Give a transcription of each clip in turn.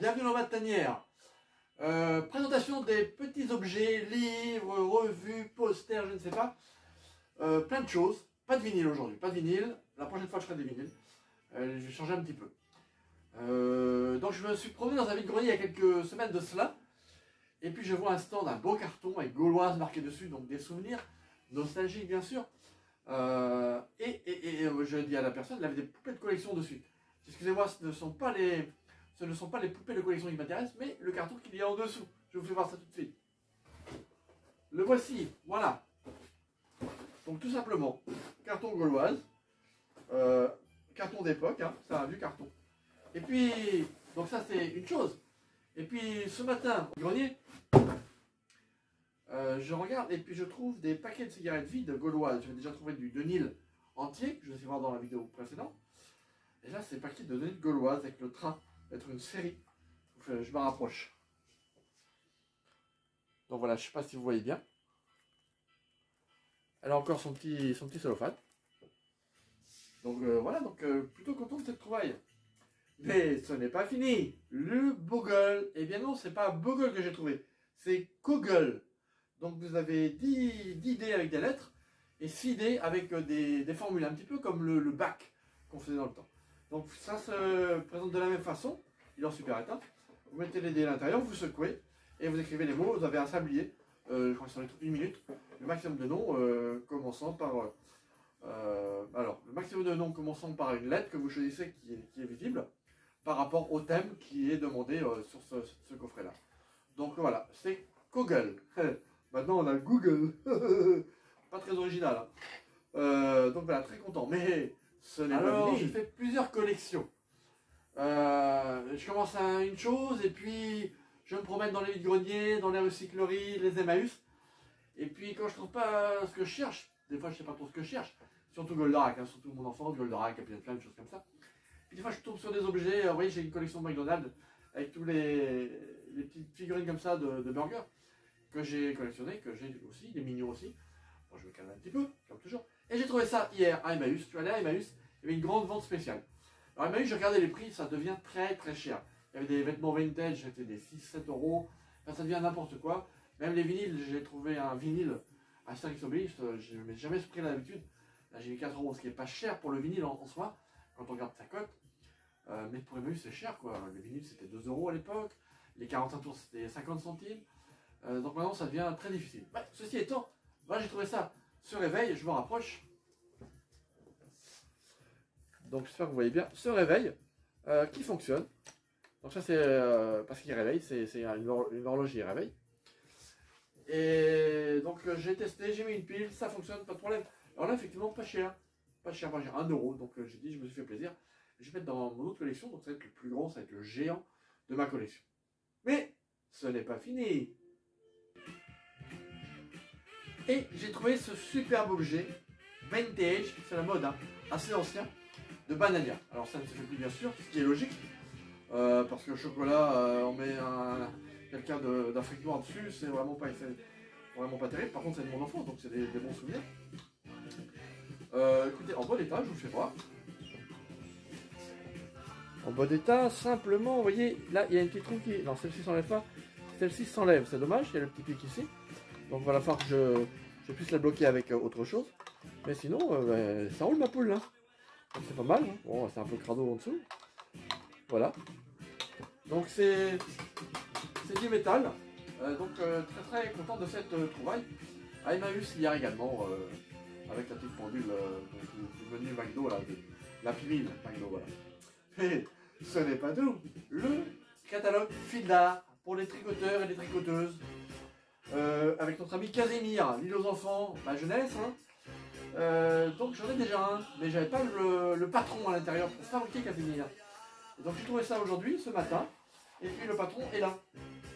bienvenue dans ma tanière. Présentation des petits objets, livres, revues, posters, je ne sais pas. Plein de choses. Pas de vinyle aujourd'hui, pas de vinyle. La prochaine fois je ferai des vinyles. Je vais changer un petit peu. Donc je me suis promené dans un vide-grenier il y a quelques semaines de cela. Et puis je vois un stand, un beau carton avec Gauloise marqué dessus, donc des souvenirs, nostalgiques bien sûr. Je dis à la personne, il avait des poupées de collection dessus. Excusez-moi, ce ne sont pas les poupées de collection qui m'intéressent, mais le carton qu'il y a en dessous. Je vous fais voir ça tout de suite. Le voici, voilà. Donc tout simplement, carton Gauloise, carton d'époque, hein, c'est un vieux carton. Et puis, donc ça c'est une chose. Et puis ce matin, au grenier, je regarde et puis je trouve des paquets de cigarettes vides Gauloises. J'avais déjà trouvé du Denil entier, que je vais voir dans la vidéo précédente. Et là, c'est des paquets de Denil Gauloises avec le train. Ça va être une série. Je me rapproche. Donc voilà, je ne sais pas si vous voyez bien. Elle a encore son petit cellophane. Donc voilà, donc plutôt content de cette trouvaille. Mais ce n'est pas fini. Le Bogle. Eh bien non, c'est pas Bogle que j'ai trouvé. C'est Kogel. Donc vous avez 10 dés avec des lettres et 6 dés avec des formules, un petit peu comme le bac qu'on faisait dans le temps. Donc ça se présente de la même façon, il est en super état. Vous mettez les dés à l'intérieur, vous secouez et vous écrivez les mots. Vous avez un sablier, je crois que ça va être 1 minute, le maximum de noms commençant par... alors, le maximum de noms commençant par une lettre que vous choisissez qui est visible par rapport au thème qui est demandé sur ce coffret-là. Donc voilà, c'est Kogel. Maintenant on a Google. Pas très original. Hein. Donc voilà, très content. Mais ce n'est pas fini. J'ai fait plusieurs collections. Je commence à une chose et puis je me promène dans les vides-greniers, dans les recycleries, les Emmaüs. Et puis quand je trouve pas ce que je cherche, des fois je sais pas trop ce que je cherche, surtout Goldorak, hein, surtout mon enfance, Goldorak, et puis plein de choses comme ça. Puis des fois je tombe sur des objets, vous voyez j'ai une collection de McDonald's avec tous les petites figurines comme ça de burgers que j'ai collectionné, que j'ai aussi, des mignons aussi. Bon, je me calme un petit peu, comme toujours. Et j'ai trouvé ça hier à Emmaüs. Je suis allé à Emmaüs, il y avait une grande vente spéciale. Alors Emmaüs, j'ai regardé les prix, ça devient très très cher. Il y avait des vêtements vintage, c'était des 6-7 euros. Enfin, ça devient n'importe quoi. Même les vinyles, j'ai trouvé un vinyle à Astérix Obélix, je ne mets jamais ce prix-là d'habitude. Là j'ai mis 4 euros, ce qui n'est pas cher pour le vinyle en soi, quand on regarde sa cote. Mais pour Emmaüs, c'est cher quoi. Les vinyles, c'était 2 euros à l'époque. Les 45 tours, c'était 50 centimes. Donc maintenant ça devient très difficile. Ouais, ceci étant, moi j'ai trouvé ça ce réveil, je me rapproche. Donc j'espère que vous voyez bien ce réveil qui fonctionne. Donc ça c'est parce qu'il réveille, c'est une horloge qui réveille. Et donc j'ai testé, j'ai mis une pile, ça fonctionne, pas de problème. Alors là effectivement pas cher, pas cher, 1 euro. Donc j'ai dit, je me suis fait plaisir. Je vais mettre dans mon autre collection, donc ça va être le plus grand, ça va être le géant de ma collection. Mais ce n'est pas fini. Et j'ai trouvé ce superbe objet, vintage, c'est la mode, hein, assez ancien, de Banania. Alors ça ne se fait plus bien sûr, ce qui est logique, parce que le chocolat, on met quelqu'un d'Afrique noire dessus, c'est vraiment pas terrible. Par contre c'est de mon enfance, donc c'est des bons souvenirs. Écoutez, en bon état, je vous le fais voir. En bon état, simplement, vous voyez, là il y a une petite roue qui... Non, celle-ci s'enlève pas, celle-ci s'enlève, c'est dommage, il y a le petit pic ici. Donc il va falloir que je puisse la bloquer avec autre chose. Mais sinon, ça roule ma poule là. C'est pas mal. Hein. Bon, c'est un peu crado en dessous. Voilà. Donc c'est du métal. Donc très très content de cette trouvaille. À Emmaüs hier également, avec la petite pendule du menu McDo, là, la pilule McDo, voilà. Et ce n'est pas tout. Le catalogue Fildar pour les tricoteurs et les tricoteuses. Avec notre ami Casimir, l'île aux enfants, ma jeunesse. Hein. Donc j'en ai déjà un, mais j'avais pas le patron à l'intérieur pour fabriquer Casimir. Et donc j'ai trouvé ça aujourd'hui, ce matin, et puis le patron est là.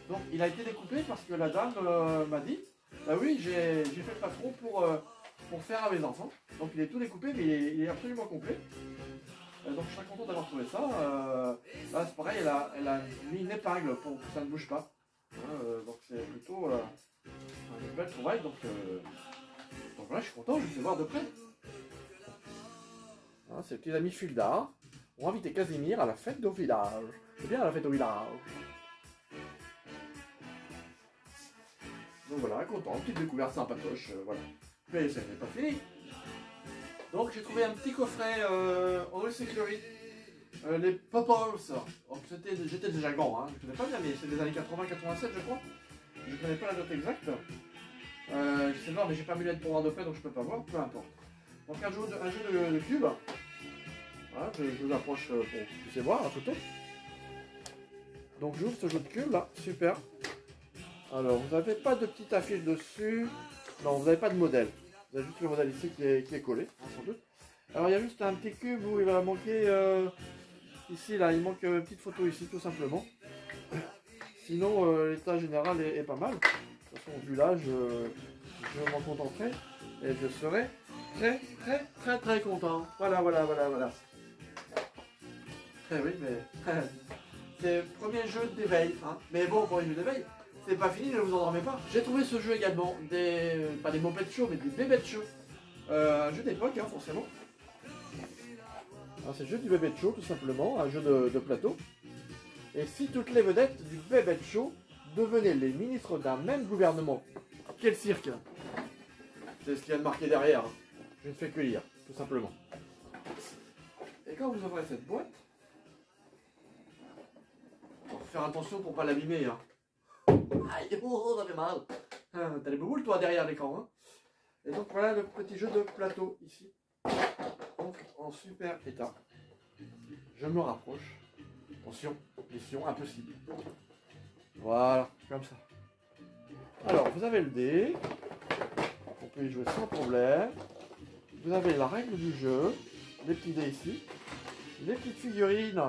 Donc il a été découpé parce que la dame m'a dit, bah oui, j'ai fait le patron pour faire à mes enfants. Donc il est tout découpé, mais il est absolument complet. Donc je suis très content d'avoir trouvé ça. Là c'est pareil, elle a mis une épingle pour que ça ne bouge pas. Donc c'est plutôt une belle trouvaille, donc voilà, je suis content, je vais voir de près. Hein, c'est le petit ami Fildar. ont invité Casimir à la fête au village. C'est bien la fête au village. Donc voilà, content, petite découverte sympatoche, voilà. Mais ça n'est pas fini. Donc j'ai trouvé un petit coffret en recyclerie. Les Popples. J'étais déjà grand, hein. Je ne connais pas bien, mais c'est des années 80-87 je crois. Je ne connais pas la date exacte. J'essaie de voir, mais j'ai pas mis l'aide pour voir de près, donc je peux pas voir, peu importe. Donc un jeu de cubes. Voilà, je vous approche pour que vous puissiez voir la photo. Donc j'ouvre ce jeu de cubes là, super. Alors vous n'avez pas de petite affiche dessus. Non, vous n'avez pas de modèle. Vous avez juste le modèle ici qui est collé, hein, sans doute. Alors il y a juste un petit cube où il va manquer ici là, il manque une petite photo ici tout simplement. Sinon l'état général est pas mal. De toute façon vu là je m'en contenterai et je serai très content. Voilà. Eh oui mais c'est le premier jeu d'éveil, hein. Mais bon pour les jeux d'éveil, c'est pas fini, ne vous endormez pas. J'ai trouvé ce jeu également, pas des Muppet Show mais des Bébêtes Show. Un jeu d'époque hein, forcément. C'est le jeu du Bébête Show tout simplement, un jeu de plateau. Et si toutes les vedettes du Bébête Show devenaient les ministres d'un même gouvernement, quel cirque! C'est ce qu'il y a de marqué derrière, hein. Je ne fais que lire, tout simplement. Et quand vous ouvrez cette boîte, faut faire attention pour ne pas l'abîmer. Hein. Aïe, oh, ça fait mal! T'as les bouboules toi derrière l'écran. Hein. Et donc voilà le petit jeu de plateau ici. Donc en super état. Je me rapproche. Attention, mission impossible. Voilà, comme ça. Alors vous avez le dé. On peut y jouer sans problème. Vous avez la règle du jeu. Les petits dés ici. Les petites figurines.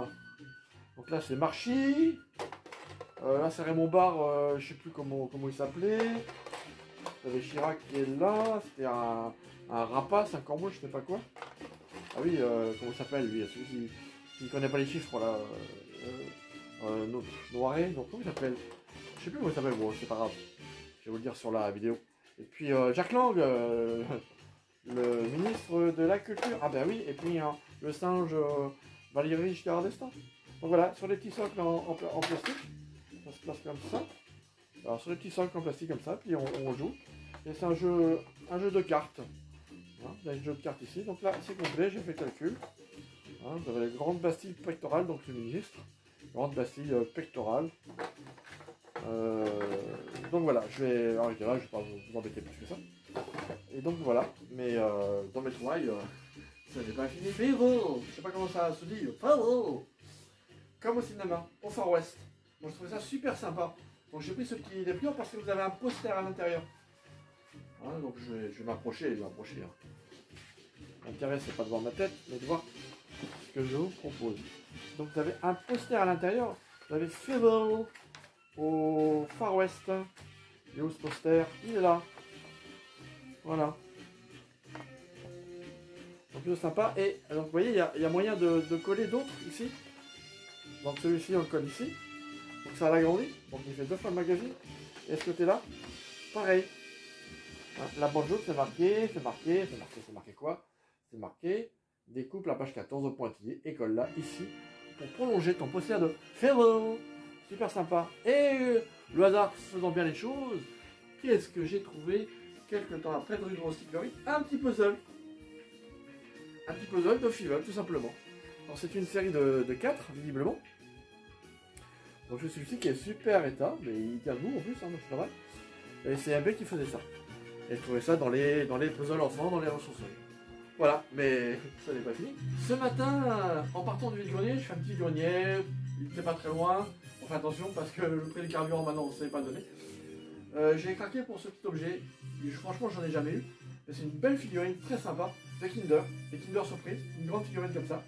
Donc là c'est Marchi. Là c'est Raymond Barre, je sais plus comment il s'appelait. Vous avez Chirac qui est là. C'était un rapace, un corbeau, je sais pas quoi. Ah oui, comment il s'appelle lui, celui qui ne connaît pas les chiffres là. Noiret, donc comment il s'appelle? Je sais plus comment il s'appelle, bon c'est pas grave. Je vais vous le dire sur la vidéo. Et puis Jacques Lang, le ministre de la Culture. Ah ben oui, et puis le singe Valéry Giscard d'Estaing. Donc voilà, sur les petits socles en plastique. Ça se place comme ça. Alors sur les petits socles en plastique comme ça, puis on joue. Et c'est un jeu de cartes. Hein, il y a un jeu de cartes ici. Donc là, c'est complet, j'ai fait le calcul. Hein, vous avez les grandes bastilles pectorales, donc le ministre. Grande bastille pectorale. Donc voilà, je vais arrêter là, je ne vais pas vous embêter plus que ça. Et donc voilà, mais dans mes trouvailles, ça n'est pas fini. Favo, je sais pas comment ça se dit. Favo, comme au cinéma, au Far West. Bon, je trouvais ça super sympa. Donc j'ai pris ce petit dépliant parce que vous avez un poster à l'intérieur. Hein, donc je vais m'approcher, hein. L'intérêt c'est pas de voir ma tête, mais de voir ce que je vous propose. Donc vous avez un poster à l'intérieur, vous avez Fable au Far West. Il est où ce poster? Il est là. Voilà. Donc c'est sympa. Et donc vous voyez, il y a moyen de coller d'autres ici. Donc celui-ci on le colle ici. Donc ça l'agrandit. Donc il fait 2 fois le magazine. Et ce côté-là, pareil. La bande jaune c'est marqué quoi? C'est marqué découpe la page 14 au pointillé et colle là ici pour prolonger ton poster de Fable. Super sympa. Et le hasard faisant bien les choses, qu'est-ce que j'ai trouvé quelques temps après dans une recyclerie? Un petit puzzle. Un petit puzzle de Fable tout simplement. Alors c'est une série de 4 visiblement. Donc je suis celui-ci qui est super état, mais il tient debout en plus, hein, donc c'est pas mal. Et c'est un mec qui faisait ça. Et je trouvais ça dans les puzzles enfants, dans les ressourceries. Voilà, mais ça n'est pas fini. Ce matin, en partant du vide-grenier, je fais un petit grenier, il n'était pas très loin. On fait attention parce que le prix du carburant maintenant, on ne sait pas donner. J'ai craqué pour ce petit objet. Franchement, j'en ai jamais eu. Mais c'est une belle figurine, très sympa, de Kinder. Et Kinder Surprise, une grande figurine comme ça.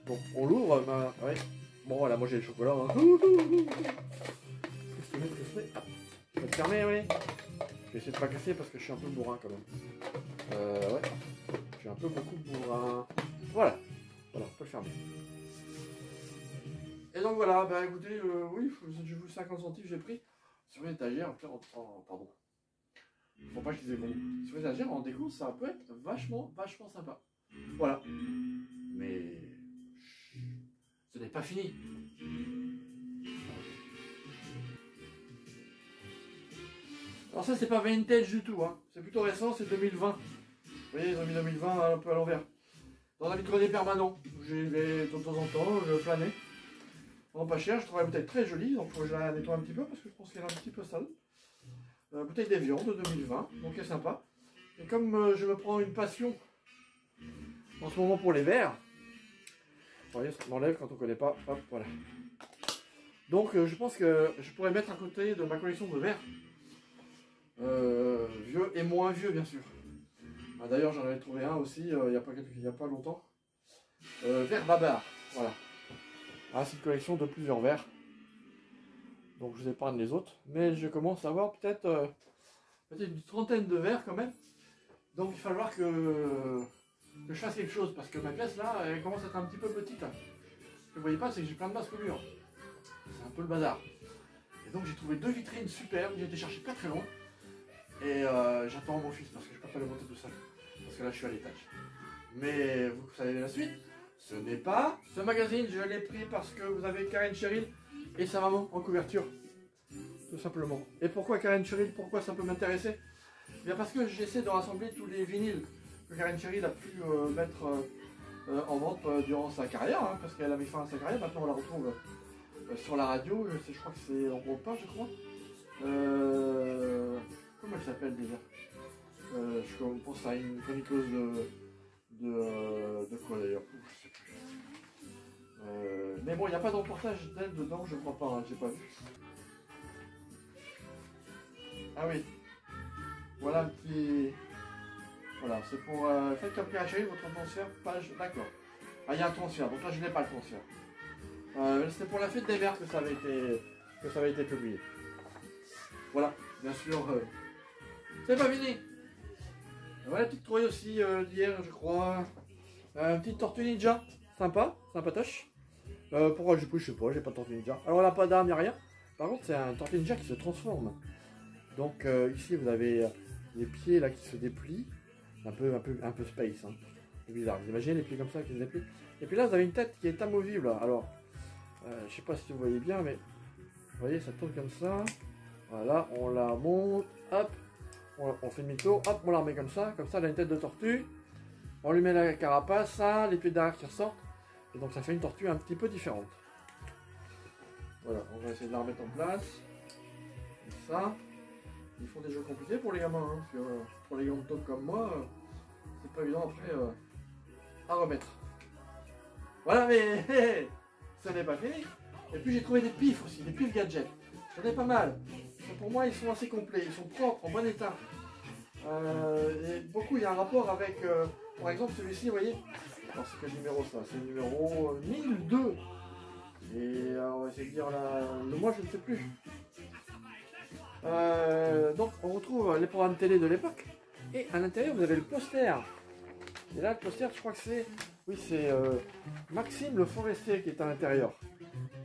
Donc on l'ouvre, ouais. Bon voilà, moi j'ai le chocolat. Hein. Je vais te fermer, oui. Je vais essayer de pas casser parce que je suis un peu bourrin quand même. Ouais. Je suis un peu beaucoup bourrin. Voilà. Voilà, on peut le fermer. Et donc voilà, bah écoutez, oui, j'ai vu 50 centimes, j'ai pris sur l'étagère. Pardon. Faut pas que je dise des gros mots. Si vous exagérez en déco, ça peut être vachement sympa. Voilà. Mais ce n'est pas fini. Alors ça, c'est pas vintage du tout, hein. C'est plutôt récent, c'est 2020. Vous voyez, ils ont mis 2020 un peu à l'envers. Dans un vide-grenier permanent, j'y vais de temps en temps, je flânais. Vraiment pas cher, je trouve la bouteille très jolie, donc faut que je la nettoie un petit peu parce que je pense qu'elle est un petit peu sale. Bouteille d'Evian de 2020, donc elle est sympa. Et comme je me prends une passion en ce moment pour les verres, vous voyez, ça m'enlève quand on ne connaît pas, hop, voilà. Donc je pense que je pourrais mettre à côté de ma collection de verres, vieux et moins vieux bien sûr. Ah, d'ailleurs j'en avais trouvé un aussi il n'y a pas longtemps. Verre Babar, voilà. Ah, c'est une collection de plusieurs verres. Donc je vous épargne les autres. Mais je commence à avoir peut-être une trentaine de verres quand même. Donc il va falloir que je fasse quelque chose. Parce que ma pièce là, elle commence à être un petit peu petite. Ce que vous voyez pas, c'est que j'ai plein de masques au mur. C'est un peu le bazar. Et donc j'ai trouvé 2 vitrines superbes. J'ai été chercher pas très loin. Et j'attends mon fils parce que je peux pas le monter tout seul. Parce que là je suis à l'étage. Mais vous savez la suite. Ce n'est pas ce magazine, je l'ai pris parce que vous avez Karen Cheryl et sa maman en couverture. Tout simplement. Et pourquoi Karen Cheryl? Pourquoi ça peut m'intéresser? Bien parce que j'essaie de rassembler tous les vinyles que Karen Cheryl a pu mettre en vente durant sa carrière, hein, parce qu'elle a mis fin à sa carrière. Maintenant on la retrouve sur la radio, je crois que c'est en gros pas, je crois. Comment elle s'appelle déjà? Je pense à une chroniqueuse de quoi d'ailleurs? Je sais plus. Mais bon, il n'y a pas de reportage d'elle dedans, je crois pas, hein, j'ai pas vu. Ah oui. Voilà un petit... Voilà, c'est pour... faites comme Karen Cheryl, votre transfert, page... D'accord. Ah, il y a un transfert, donc là je n'ai pas le transfert. C'était pour la fête des verres que ça avait été publié. Voilà, bien sûr. C'est pas fini. Voilà, petite trouille aussi d'hier, je crois. Une petite tortue ninja, sympa, sympatoche. Pourquoi j'ai pris, je sais pas, j'ai pas de tortue ninja. Alors elle n'a pas d'arme, il n'y a rien. Par contre, c'est un tortue ninja qui se transforme. Donc ici, vous avez les pieds là qui se déplient. Un peu space, hein. C'est bizarre. Vous imaginez les pieds comme ça qui se déplient. Et puis là, vous avez une tête qui est amovible. Alors, je sais pas si vous voyez bien, mais vous voyez, ça tourne comme ça. Voilà, on la monte, hop. On fait demi-tour, hop, on la remet comme ça, elle a une tête de tortue. On lui met la carapace, ça, les pieds derrière qui ressortent. Et donc ça fait une tortue un petit peu différente. Voilà, on va essayer de la remettre en place. Comme ça. Ils font des jeux compliqués pour les gamins, hein, parce que pour les grands taupes comme moi, c'est pas évident après à remettre. Voilà, mais ça n'est pas fini. Et puis j'ai trouvé des pifs aussi, des pifs gadgets. J'en ai pas mal. Pour moi, ils sont assez complets, ils sont propres, en bon état. Et beaucoup, il y a un rapport avec, par exemple, celui-ci, vous voyez. Alors, c'est quel numéro ça? C'est le numéro 1002. Et on va essayer de dire le mois, je ne sais plus. Donc, on retrouve les programmes télé de l'époque. Et à l'intérieur, vous avez le poster. Et là, le poster, je crois que c'est... Oui, c'est Maxime le Forestier qui est à l'intérieur.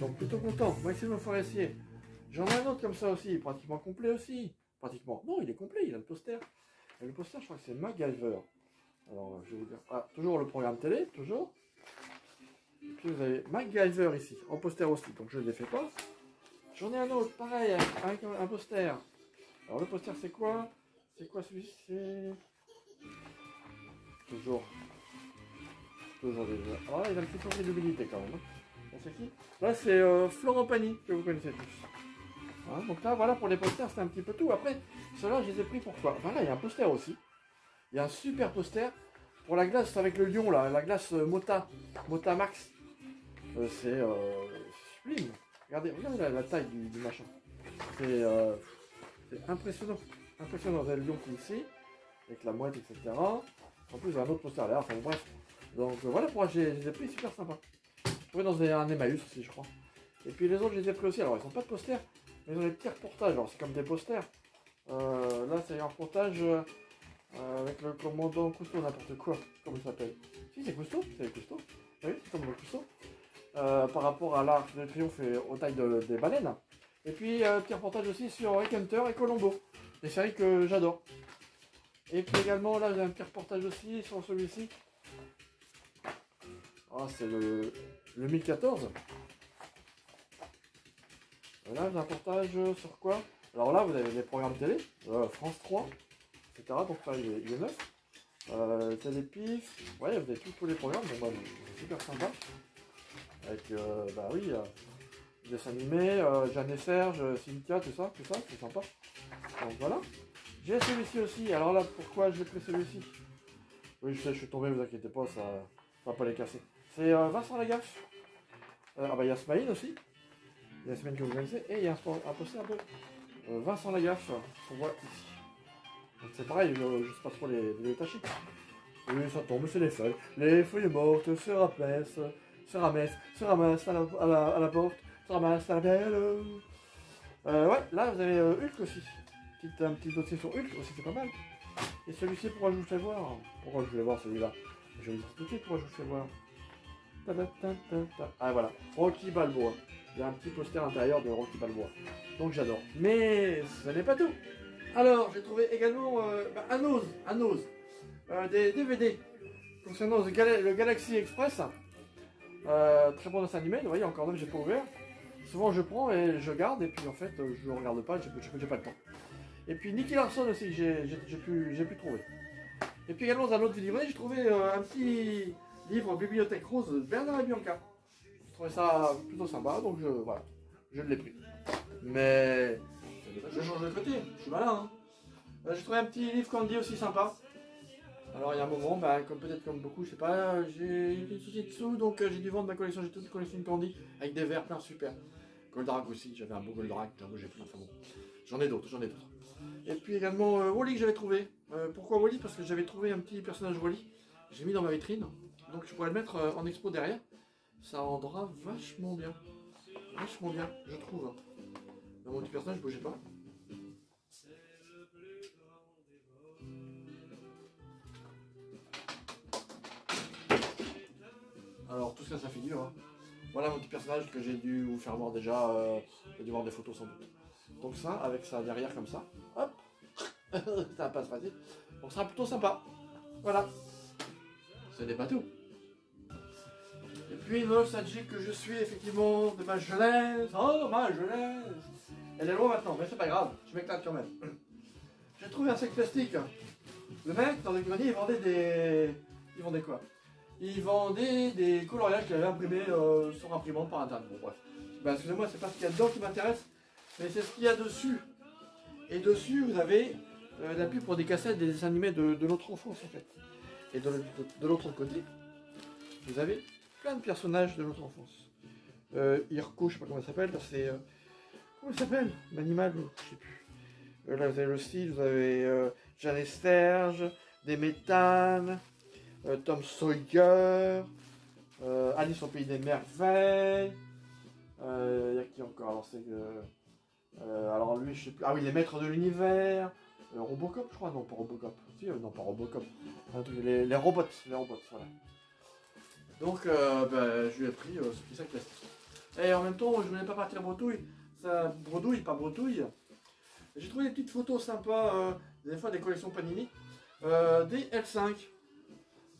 Donc, plutôt content. Maxime le Forestier. J'en ai un autre comme ça aussi, pratiquement complet aussi. Pratiquement. Non, il est complet, il a le poster. Et le poster, je crois que c'est MacGyver. Alors, je vais vous dire. Ah, toujours le programme télé, toujours. Et puis vous avez MacGyver ici, en poster aussi. Donc je ne les fais pas. J'en ai un autre, pareil, avec un poster. Alors le poster, c'est quoi? C'est quoi celui-ci? C'est. Toujours déjà. Ah, il a une petite sensibilité quand même. Hein. C'est qui? Là, c'est Florent Pagny, que vous connaissez tous. Hein, donc là, voilà, pour les posters, c'est un petit peu tout. Après, ceux-là, je les ai pris pourquoi? Voilà, il y a un poster aussi. Il y a un super poster pour la glace avec le lion, là, la glace Mota Max. C'est sublime. Regardez la taille du machin. C'est impressionnant. Impressionnant. Vous avez le lion qui est ici, avec la mouette, etc. En plus, il y a un autre poster là, enfin bref. Donc voilà pourquoi je les ai pris, super sympa. Je trouvais dans un Emmaüs aussi, je crois. Et puis les autres, je les ai pris aussi. Alors, ils sont pas de posters. Mais ils ont des petits reportages, alors c'est comme des posters. Là, c'est un reportage avec le commandant Cousteau, n'importe quoi. Comment il s'appelle? Si, c'est Cousteau, c'est Cousteau. Oui, c'est comme le Cousteau. Par rapport à l'Arc de Triomphe et aux tailles des baleines. Et puis, petit reportage aussi sur Rick Hunter et Colombo. des séries que j'adore. Et puis également, là, j'ai un petit reportage aussi sur celui-ci. Ah, c'est le 1014. Là, j'ai un reportage sur quoi? Alors là, vous avez des programmes télé, France 3, etc. Donc là, il est neuf. Télépif, ouais, vous avez tous les programmes, donc bah, c'est super sympa. Avec, bah oui, des dessins animés, Jeanne et Serge, Cynthia, tout ça, c'est sympa. Donc voilà. J'ai celui-ci aussi, alors là, pourquoi je l'ai pris celui-ci? Oui, je sais, je suis tombé, vous inquiétez pas, ça va pas les casser. C'est Vincent Lagaffe. Ah bah il y a Smaïn aussi. Il y a Smaïn que vous connaissez, et il y a un poster de Vincent Lagaffe, qu'on voit ici. Donc c'est pareil, je sais pas trop les détacher. Oui, ça tombe, c'est les feuilles. Les feuilles mortes se ramassent à la porte, se ramassent à la belle. Ouais, là vous avez Hulk aussi. Un petit dossier sur Hulk aussi, c'est pas mal. Et celui-ci, pourquoi je vous fais voir? Pourquoi je voulais voir celui-là? Je vais vous dire tout de suite pourquoi je vous fais voir. Ah voilà, Rocky Balboa. Il y a un petit poster intérieur de Rocky Balboa. Donc j'adore. Mais ce n'est pas tout. Alors, j'ai trouvé également un ose. Des DVD concernant le Galaxy Express. Très bon dessin animé, vous voyez, encore neuf, j'ai pas ouvert. Souvent je prends et je garde, et puis en fait je ne regarde pas, j'ai pas le temps. Et puis Nicky Larson aussi, j'ai pu trouver. Et puis également dans un autre vidéo, j'ai trouvé un petit livre Bibliothèque Rose de Bernard et Bianca. Je trouvais ça plutôt sympa, donc voilà, je l'ai pris. Mais je change de côté, je suis malin. Hein. J'ai trouvé un petit livre Candy aussi sympa. Alors il y a un moment, peut-être comme beaucoup, je sais pas, j'ai eu des soucis de sous, donc j'ai dû vendre ma collection, j'ai toute une collection de Candy avec des verres plein super. Goldrack aussi, j'avais un beau Goldrack, j'ai plein, enfin bon. J'en ai d'autres. Et puis également Wally que j'avais trouvé. Pourquoi Wally? Parce que j'avais trouvé un petit personnage Wally, j'ai mis dans ma vitrine, donc je pourrais le mettre en expo derrière. Ça rendra vachement bien, je trouve. Dans mon petit personnage, bougez pas. Alors tout ça, ça figure. Hein. Voilà mon petit personnage que j'ai dû vous faire voir déjà. J'ai dû voir des photos sans doute. Donc ça, avec ça derrière comme ça, hop, ça va pas se passer. Donc ça sera plutôt sympa. Voilà. Ce n'est pas tout. Et puis nostalgique que je suis effectivement de ma jeunesse. Oh ma jeunesse. Elle est loin maintenant, mais c'est pas grave, je m'éclate quand même. J'ai trouvé un sac plastique. Le mec dans le grenier il vendait des. Il vendait quoi? Il vendait des coloriages qu'il avait imprimés sur imprimante par internet. Bon bref. Excusez-moi, c'est pas ce qu'il y a dedans qui m'intéresse, mais c'est ce qu'il y a dessus. Et dessus, vous avez la pub pour des cassettes, des dessins animés de notre enfance en fait. Et de l'autre côté, vous avez plein de personnages de notre enfance. Irko, je sais pas comment il s'appelle, c'est... comment il s'appelle? L'animal, je sais plus. Là vous avez le style, vous avez Jeanne et Serge, des méthanes, Tom Sawyer, Alice au pays des merveilles. Il y a qui encore? Alors c'est alors lui je sais plus. Ah oui, les maîtres de l'univers. Robocop je crois, non pas Robocop. Si, non pas Robocop. Les robots, voilà. Donc je lui ai pris ce petit sac plastique. Et en même temps je voulais pas partir bretouille. Ça bredouille, pas bretouille. J'ai trouvé des petites photos sympas, des fois des collections Panini. Des L5.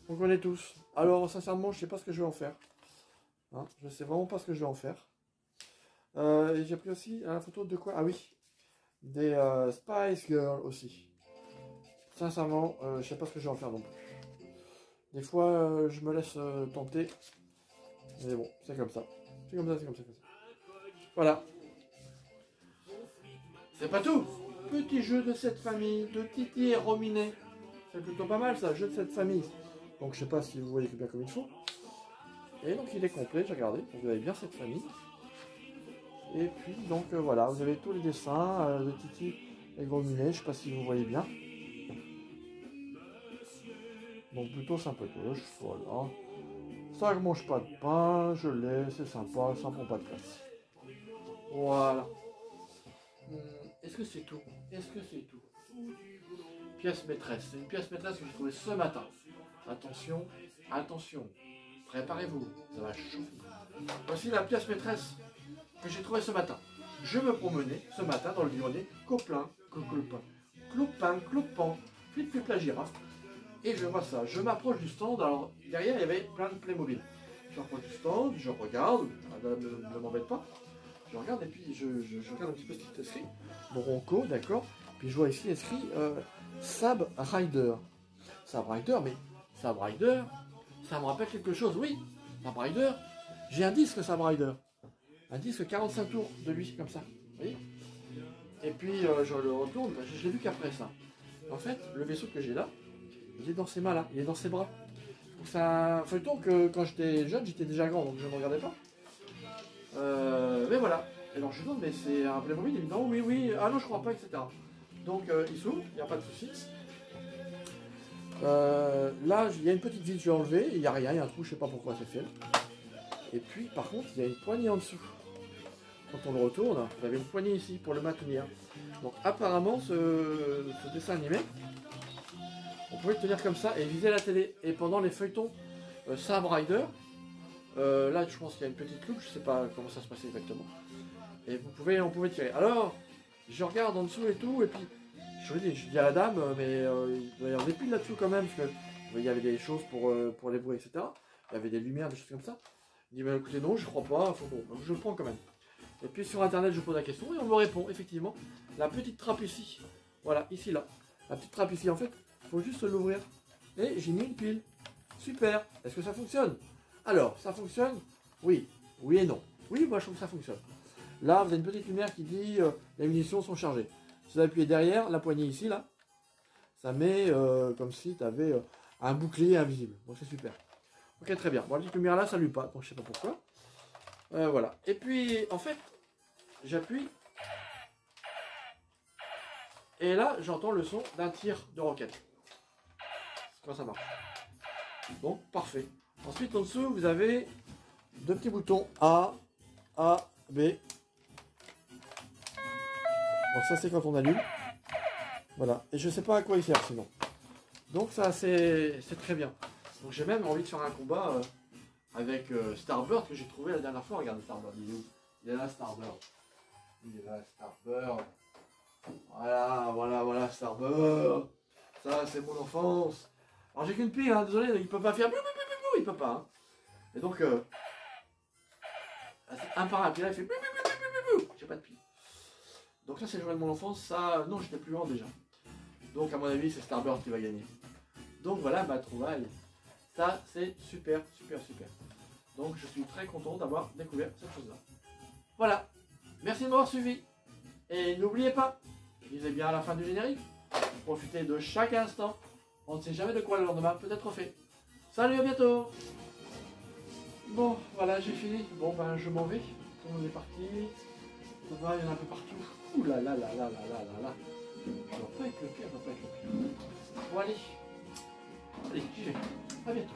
On connaît tous. Alors sincèrement je sais pas ce que je vais en faire. Hein, je sais vraiment pas ce que je vais en faire. Et j'ai pris aussi la photo de quoi? Ah oui, des Spice Girls aussi. Sincèrement, je sais pas ce que je vais en faire non plus. Des fois, je me laisse tenter. Mais bon, c'est comme ça. C'est comme ça. Voilà. C'est pas tout. Petit jeu de cette famille, de Titi et Rominet. C'est plutôt pas mal ça, jeu de cette famille. Donc je sais pas si vous voyez bien comme il faut. Et donc il est complet, j'ai regardé. Donc vous avez bien cette famille. Et puis donc voilà, vous avez tous les dessins de Titi et Rominet, je sais pas si vous voyez bien. Donc plutôt sympatoche, voilà. Ça ne mange pas de pain, je l'ai, c'est sympa, ça prend pas de place. Voilà. Est-ce que c'est tout? Pièce maîtresse, c'est une pièce maîtresse que j'ai trouvée ce matin. Attention, préparez-vous, ça va chauffer. Voici la pièce maîtresse que j'ai trouvée ce matin. Je me promenais ce matin dans le grenier, copain, clopin, clopin, flip flip la girafe. Et je vois ça, je m'approche du stand, alors derrière il y avait plein de Playmobil. Je m'approche du stand, je regarde, ne m'embête pas. Je regarde et puis je regarde un petit peu ce qui est écrit. Bronco, d'accord. Puis je vois ici écrit Saab Rider. Saab Rider, mais Saab Rider, ça me rappelle quelque chose, oui. Saab Rider, j'ai un disque Saab Rider. Un disque 45 tours de lui, comme ça. Vous voyez. Et puis je le retourne, je l'ai vu qu'après ça. En fait, le vaisseau que j'ai là, il est dans ses mains là, il est dans ses bras. C'est un feuilleton que quand j'étais jeune, j'étais déjà grand, donc je ne regardais pas. Mais voilà. Et alors je lui demande, mais c'est un Playmobil? Il me dit non, oui, oui, ah non, je crois pas, etc. Donc il s'ouvre, il n'y a pas de souci. Là, il y a une petite vis que j'ai enlevée, il n'y a rien, il y a un trou, je sais pas pourquoi c'est fait. Et puis par contre, il y a une poignée en dessous. Quand on le retourne, vous avez une poignée ici pour le maintenir. Donc apparemment, ce dessin animé, on pouvait le tenir comme ça et viser la télé. Et pendant les feuilletons Saab Rider, là je pense qu'il y a une petite loupe, je sais pas comment ça se passait exactement. Et on pouvait tirer. Alors, je regarde en dessous et tout, et puis je dis à la dame, mais il doit y avoir des piles là-dessous quand même, parce que il y avait des choses pour les bruits, etc. Il y avait des lumières, des choses comme ça. Il dit, bah, écoutez, non, je crois pas, bon, donc je le prends quand même. Et puis sur internet, je pose la question et on me répond, effectivement, la petite trappe ici, voilà, ici, là. La petite trappe ici, en fait, il faut juste l'ouvrir. Et j'ai mis une pile. Super. Est-ce que ça fonctionne? Alors, ça fonctionne? Oui. Oui et non. Oui, moi je trouve que ça fonctionne. Là, vous avez une petite lumière qui dit les munitions sont chargées. Si vous appuyez derrière, la poignée ici, là, ça met comme si tu avais un bouclier invisible. Donc c'est super. Ok, très bien. Bon, la petite lumière là, ça n'allume pas, donc je sais pas pourquoi. Voilà. Et puis, en fait, j'appuie. Et là, j'entends le son d'un tir de roquette. Quand ça marche. Donc, parfait. Ensuite, en dessous, vous avez deux petits boutons A, B. Donc ça, c'est quand on allume. Voilà. Et je sais pas à quoi il sert sinon. Donc ça, c'est très bien. Donc j'ai même envie de faire un combat avec Starbird que j'ai trouvé la dernière fois. Regardez Starbird, il est où? Il est là, Starbird. Il est là, Starbird. Voilà, Starbird. Ça, c'est mon enfance. Alors j'ai qu'une pile, hein, désolé, il peut pas faire... Il peut pas. Hein. Et donc, un par un, puis là, il fait... J'ai pas de pile. Donc là, c'est le jouet de mon enfance. Ça, non, j'étais plus loin déjà. Donc, à mon avis, c'est Starbird qui va gagner. Donc voilà ma trouvaille. Ça, c'est super. Donc, je suis très content d'avoir découvert cette chose-là. Voilà. Merci de m'avoir suivi. Et n'oubliez pas, lisez bien à la fin du générique. Profitez de chaque instant. On ne sait jamais de quoi le lendemain peut être fait. Salut, à bientôt. Bon, voilà, j'ai fini. Bon, ben, je m'en vais. Tout le monde est parti. On va, il y en a un peu partout. Ouh là là là là là là là là. Je ne dois pas être le pire, Bon, allez. Allez, j'y vais. À bientôt.